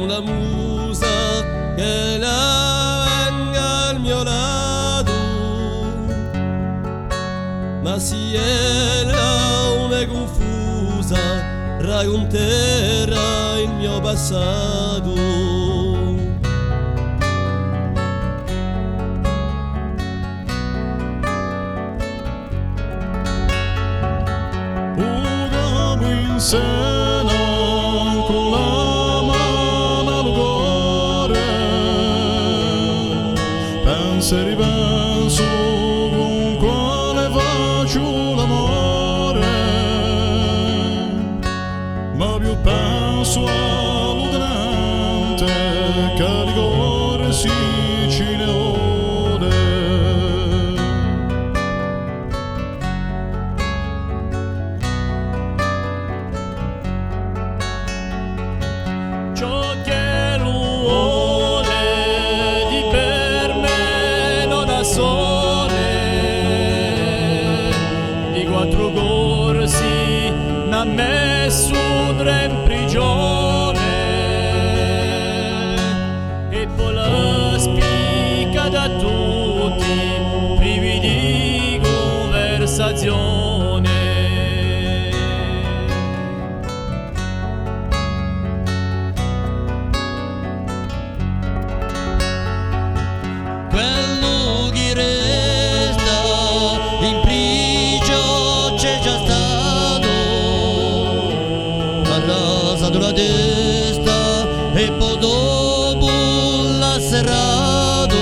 una musa che venga al mio lato, ma si era una confusa, racconterà il mio passato. Sena con la mano al cuore, penso e ripenso con quale faccio l'amore, ma più penso all'udente che di cuore si ci ne ode. Ciò che vuole di per me non ha sole, di quattro corsi m'ha messo tre in prigione, e poi la spicca da tutti, privi di conversazione. Quello che resta in prigione c'è già stato, ha rasato la testa e poi dopo l'ha serrato.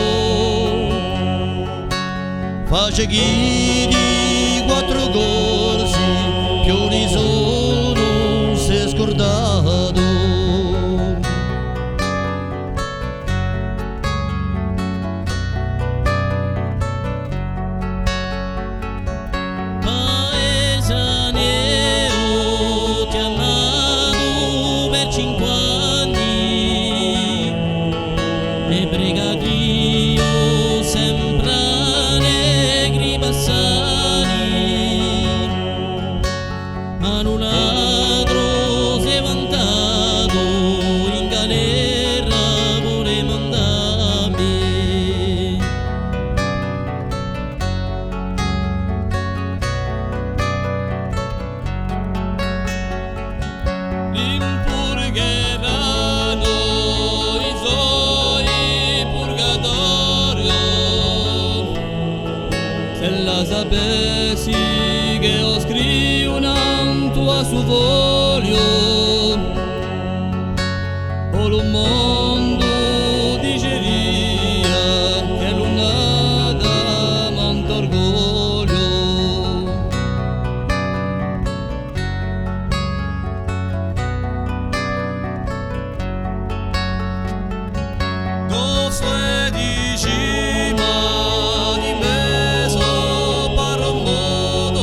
Face chi di quattro corsi più di sono si è scordato. E brigadiero sempre negri passati, ma un altro si è vantato in galera vuole mandarmi. Impurgheranno i suoi purgatorio, se la sapessi che ho scritto un tuo su foglio, o un mondo diceria che l'unata manto orgoglio. Cosa dici ma di me so parlo modo,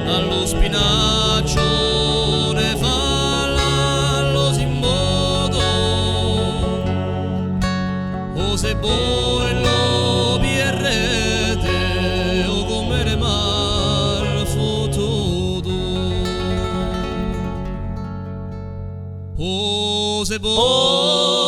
allo spinaccio ne fa l'allo simbodo, o se voi lo pierrete o come ne mal fottuto, o se voi